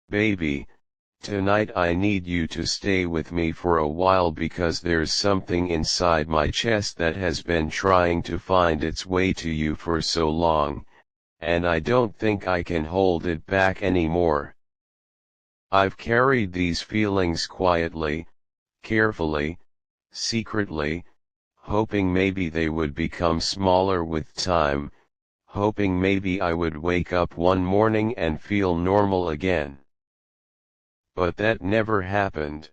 Baby, tonight I need you to stay with me for a while because there's something inside my chest that has been trying to find its way to you for so long, and I don't think I can hold it back anymore. I've carried these feelings quietly, carefully, secretly, hoping maybe they would become smaller with time, hoping maybe I would wake up one morning and feel normal again. But that never happened.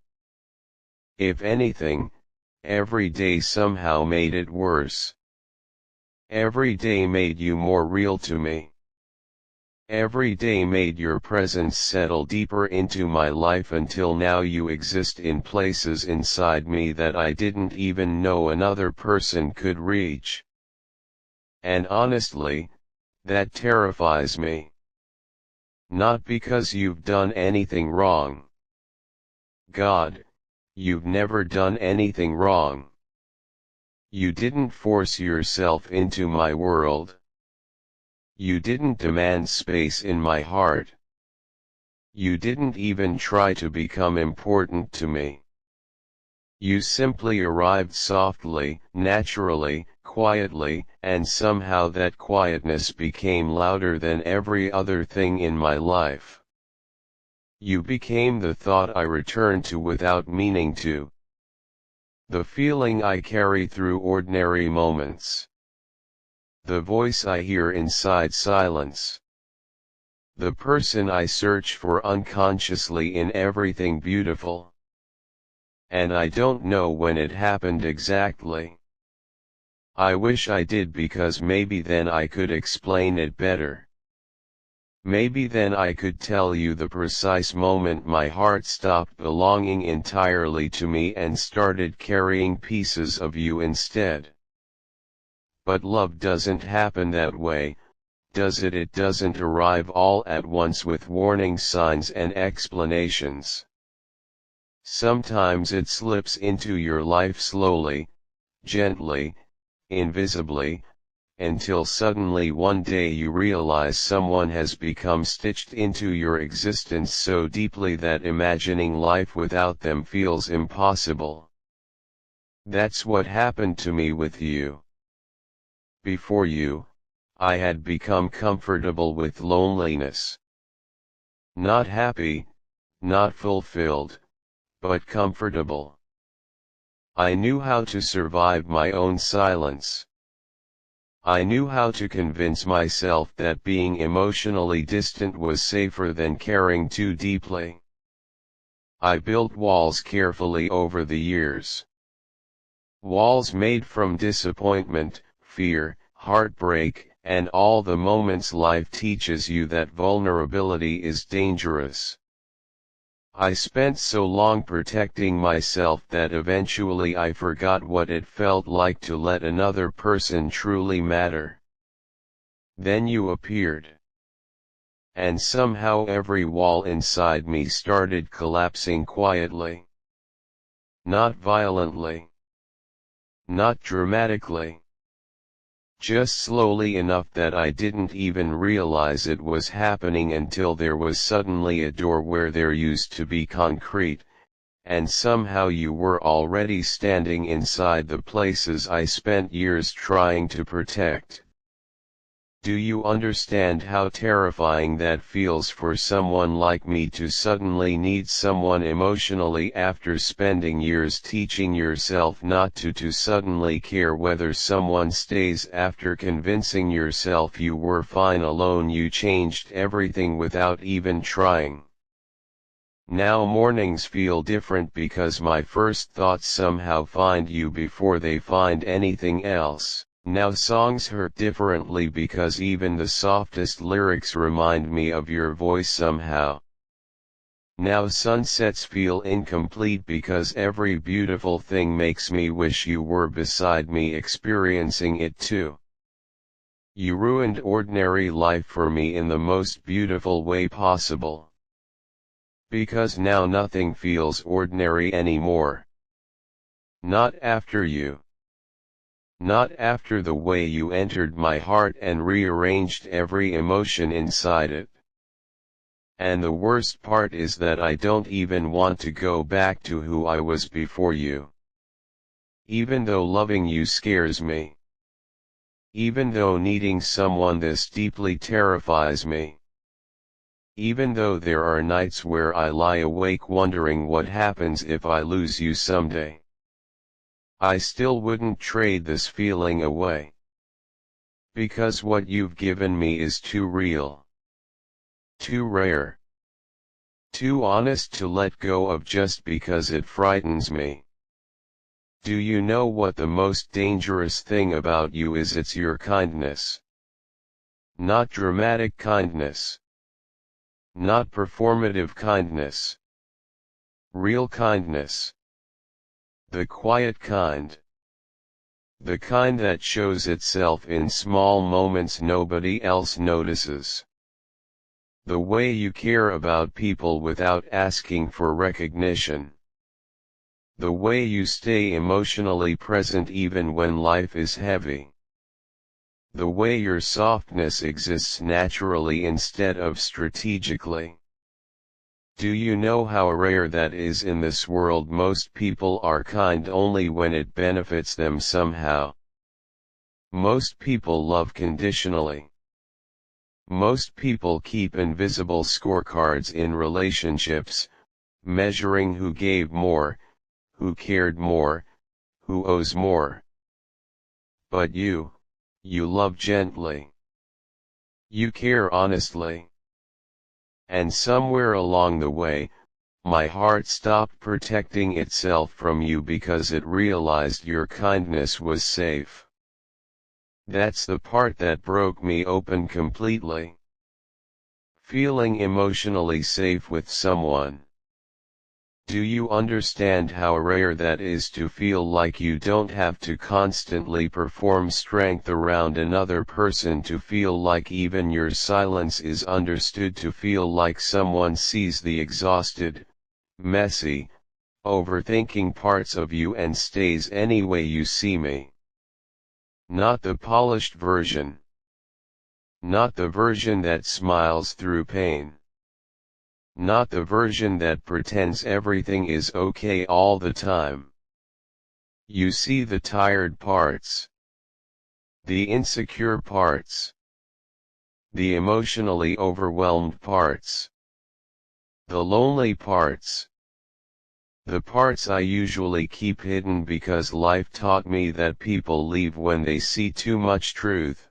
If anything, every day somehow made it worse. Every day made you more real to me. Every day made your presence settle deeper into my life until now you exist in places inside me that I didn't even know another person could reach. And honestly, that terrifies me. Not because you've done anything wrong. God, you've never done anything wrong. You didn't force yourself into my world. You didn't demand space in my heart. You didn't even try to become important to me. You simply arrived softly, naturally, quietly, and somehow that quietness became louder than every other thing in my life. You became the thought I returned to without meaning to. The feeling I carry through ordinary moments. The voice I hear inside silence. The person I search for unconsciously in everything beautiful. And I don't know when it happened exactly. I wish I did because maybe then I could explain it better. Maybe then I could tell you the precise moment my heart stopped belonging entirely to me and started carrying pieces of you instead. But love doesn't happen that way, does it? It doesn't arrive all at once with warning signs and explanations. Sometimes it slips into your life slowly, gently, invisibly, until suddenly one day you realize someone has become stitched into your existence so deeply that imagining life without them feels impossible. That's what happened to me with you. Before you, I had become comfortable with loneliness. Not happy, not fulfilled, but comfortable. I knew how to survive my own silence. I knew how to convince myself that being emotionally distant was safer than caring too deeply. I built walls carefully over the years. Walls made from disappointment, fear, heartbreak, and all the moments life teaches you that vulnerability is dangerous. I spent so long protecting myself that eventually I forgot what it felt like to let another person truly matter. Then you appeared. And somehow every wall inside me started collapsing quietly. Not violently. Not dramatically. Just slowly enough that I didn't even realize it was happening until there was suddenly a door where there used to be concrete, and somehow you were already standing inside the places I spent years trying to protect. Do you understand how terrifying that feels for someone like me to suddenly need someone emotionally after spending years teaching yourself not to suddenly care whether someone stays after convincing yourself you were fine alone? You changed everything without even trying. Now mornings feel different because my first thoughts somehow find you before they find anything else. Now songs hurt differently because even the softest lyrics remind me of your voice somehow. Now sunsets feel incomplete because every beautiful thing makes me wish you were beside me experiencing it too. You ruined ordinary life for me in the most beautiful way possible. Because now nothing feels ordinary anymore. Not after you. Not after the way you entered my heart and rearranged every emotion inside it. And the worst part is that I don't even want to go back to who I was before you. Even though loving you scares me. Even though needing someone this deeply terrifies me. Even though there are nights where I lie awake wondering what happens if I lose you someday. I still wouldn't trade this feeling away. Because what you've given me is too real. Too rare. Too honest to let go of just because it frightens me. Do you know what the most dangerous thing about you is? It's your kindness. Not dramatic kindness. Not performative kindness. Real kindness. The quiet kind. The kind that shows itself in small moments nobody else notices. The way you care about people without asking for recognition. The way you stay emotionally present even when life is heavy. The way your softness exists naturally instead of strategically. Do you know how rare that is in this world? Most people are kind only when it benefits them somehow. Most people love conditionally. Most people keep invisible scorecards in relationships, measuring who gave more, who cared more, who owes more. But you love gently. You care honestly. And somewhere along the way, my heart stopped protecting itself from you because it realized your kindness was safe. That's the part that broke me open completely. Feeling emotionally safe with someone. Do you understand how rare that is, to feel like you don't have to constantly perform strength around another person, to feel like even your silence is understood, to feel like someone sees the exhausted, messy, overthinking parts of you and stays any way you see me. Not the polished version. Not the version that smiles through pain. Not the version that pretends everything is okay all the time. You see the tired parts. The insecure parts. The emotionally overwhelmed parts. The lonely parts. The parts I usually keep hidden because life taught me that people leave when they see too much truth.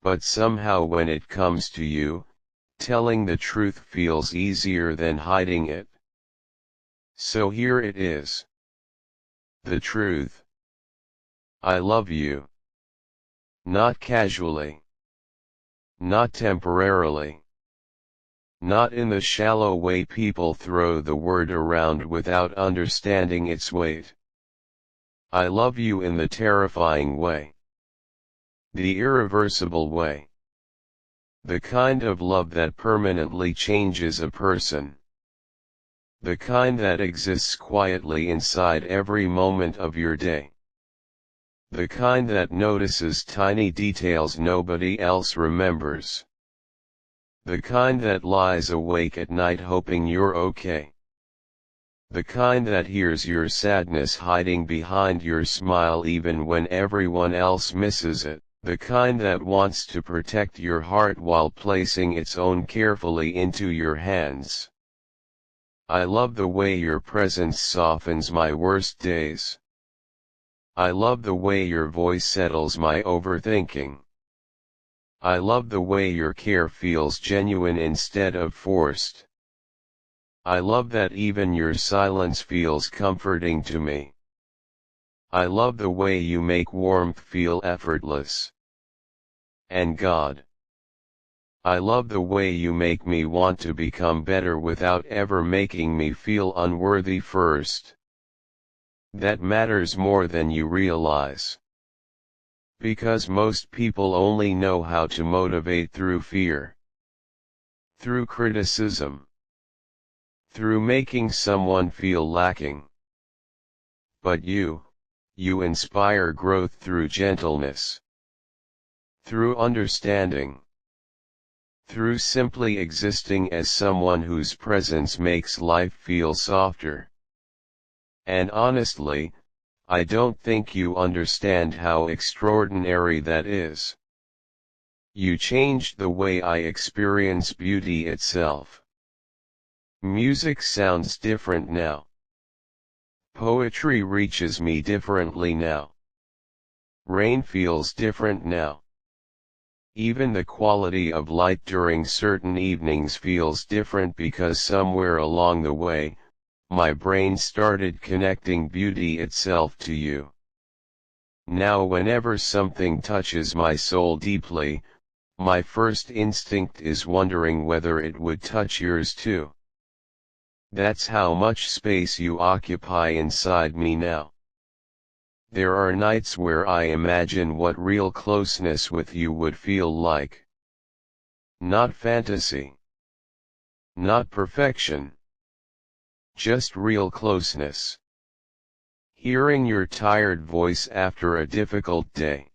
But somehow when it comes to you, telling the truth feels easier than hiding it. So here it is. The truth. I love you. Not casually. Not temporarily. Not in the shallow way people throw the word around without understanding its weight. I love you in the terrifying way. The irreversible way. The kind of love that permanently changes a person. The kind that exists quietly inside every moment of your day. The kind that notices tiny details nobody else remembers. The kind that lies awake at night hoping you're okay. The kind that hears your sadness hiding behind your smile even when everyone else misses it. The kind that wants to protect your heart while placing its own carefully into your hands. I love the way your presence softens my worst days. I love the way your voice settles my overthinking. I love the way your care feels genuine instead of forced. I love that even your silence feels comforting to me. I love the way you make warmth feel effortless. And God, I love the way you make me want to become better without ever making me feel unworthy first. That matters more than you realize. Because most people only know how to motivate through fear. Through criticism. Through making someone feel lacking. But you inspire growth through gentleness. Through understanding. through simply existing as someone whose presence makes life feel softer. And honestly, I don't think you understand how extraordinary that is. You changed the way I experience beauty itself. Music sounds different now. Poetry reaches me differently now. Rain feels different now. Even the quality of light during certain evenings feels different because somewhere along the way, my brain started connecting beauty itself to you. Now whenever something touches my soul deeply, my first instinct is wondering whether it would touch yours too. That's how much space you occupy inside me now. There are nights where I imagine what real closeness with you would feel like. Not fantasy. Not perfection. Just real closeness. Hearing your tired voice after a difficult day.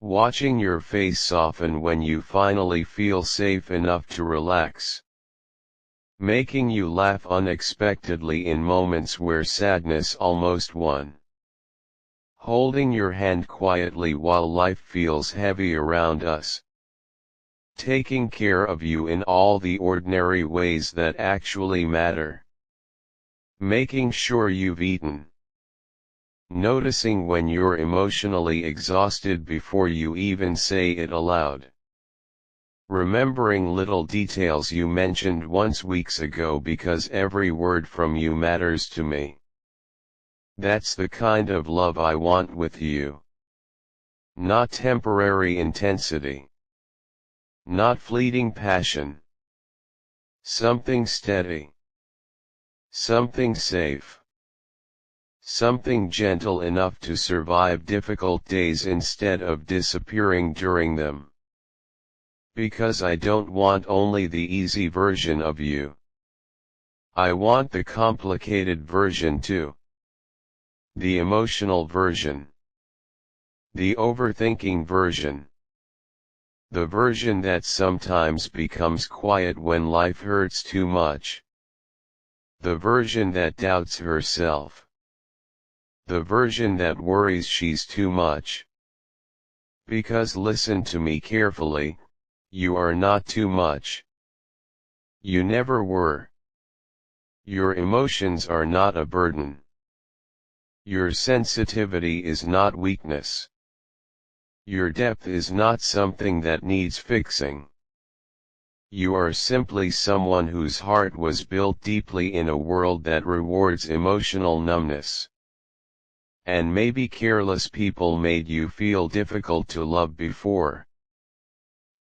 Watching your face soften when you finally feel safe enough to relax. Making you laugh unexpectedly in moments where sadness almost won. Holding your hand quietly while life feels heavy around us. Taking care of you in all the ordinary ways that actually matter. Making sure you've eaten. Noticing when you're emotionally exhausted before you even say it aloud. Remembering little details you mentioned once weeks ago because every word from you matters to me. That's the kind of love I want with you. Not temporary intensity. Not fleeting passion. Something steady. Something safe. Something gentle enough to survive difficult days instead of disappearing during them. Because I don't want only the easy version of you. I want the complicated version too. The emotional version. The overthinking version. The version that sometimes becomes quiet when life hurts too much. The version that doubts herself. The version that worries she's too much. Because listen to me carefully, you are not too much. You never were. Your emotions are not a burden. Your sensitivity is not weakness. Your depth is not something that needs fixing. You are simply someone whose heart was built deeply in a world that rewards emotional numbness. And maybe careless people made you feel difficult to love before.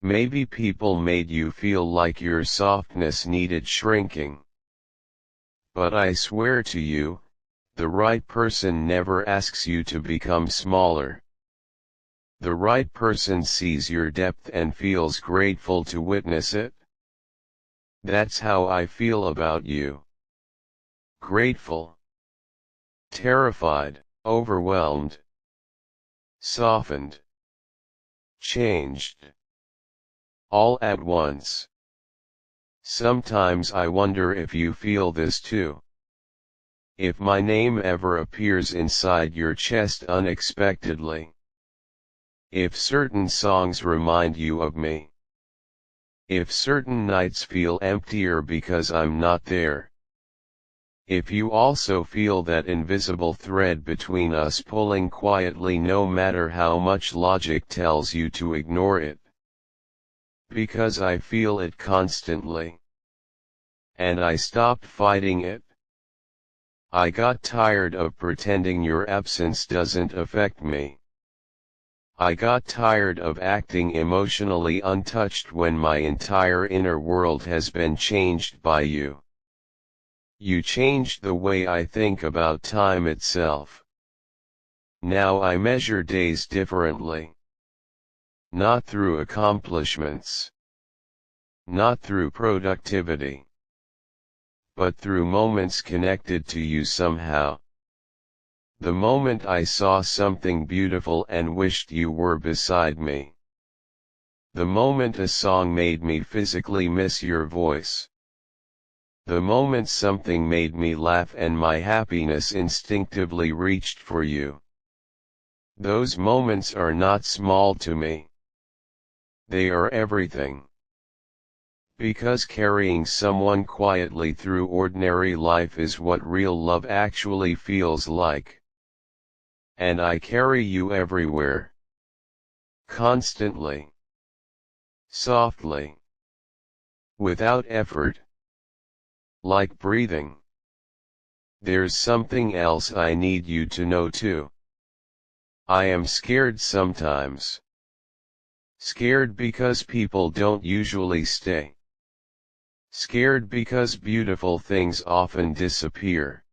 Maybe people made you feel like your softness needed shrinking. But I swear to you, the right person never asks you to become smaller. The right person sees your depth and feels grateful to witness it. That's how I feel about you. Grateful. Terrified, overwhelmed. Softened. Changed. All at once. Sometimes I wonder if you feel this too. If my name ever appears inside your chest unexpectedly. If certain songs remind you of me. If certain nights feel emptier because I'm not there. If you also feel that invisible thread between us pulling quietly no matter how much logic tells you to ignore it. Because I feel it constantly. And I stopped fighting it. I got tired of pretending your absence doesn't affect me. I got tired of acting emotionally untouched when my entire inner world has been changed by you. You changed the way I think about time itself. Now I measure days differently. Not through accomplishments. Not through productivity. But through moments connected to you somehow. The moment I saw something beautiful and wished you were beside me. The moment a song made me physically miss your voice. The moment something made me laugh and my happiness instinctively reached for you. Those moments are not small to me. They are everything. Because carrying someone quietly through ordinary life is what real love actually feels like. And I carry you everywhere. Constantly. Softly. Without effort. Like breathing. There's something else I need you to know too. I am scared sometimes. Scared because people don't usually stay. Scared because beautiful things often disappear.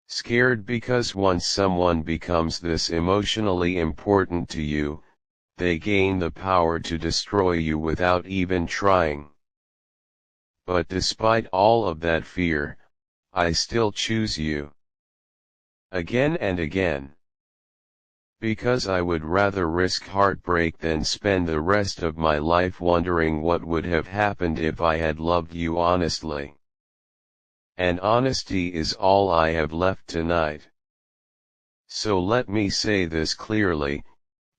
Scared because once someone becomes this emotionally important to you, they gain the power to destroy you without even trying. But despite all of that fear, I still choose you. Again and again. Because I would rather risk heartbreak than spend the rest of my life wondering what would have happened if I had loved you honestly. And honesty is all I have left tonight. So let me say this clearly,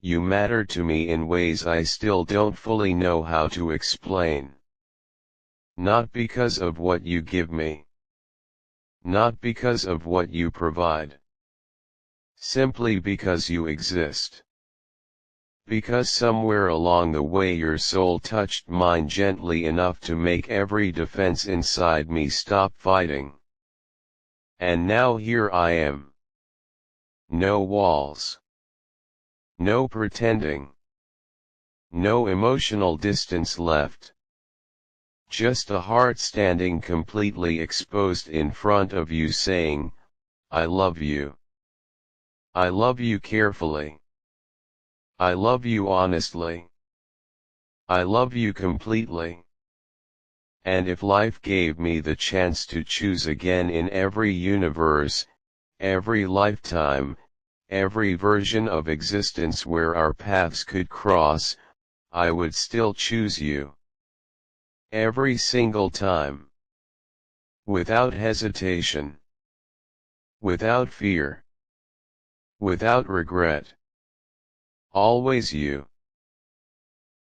you matter to me in ways I still don't fully know how to explain. Not because of what you give me. Not because of what you provide. Simply because you exist. Because somewhere along the way your soul touched mine gently enough to make every defense inside me stop fighting. And now here I am. No walls. No pretending. No emotional distance left. Just a heart standing completely exposed in front of you saying, I love you. I love you carefully. I love you honestly. I love you completely. And if life gave me the chance to choose again in every universe, every lifetime, every version of existence where our paths could cross, I would still choose you. Every single time. Without hesitation. Without fear. Without regret. Always you.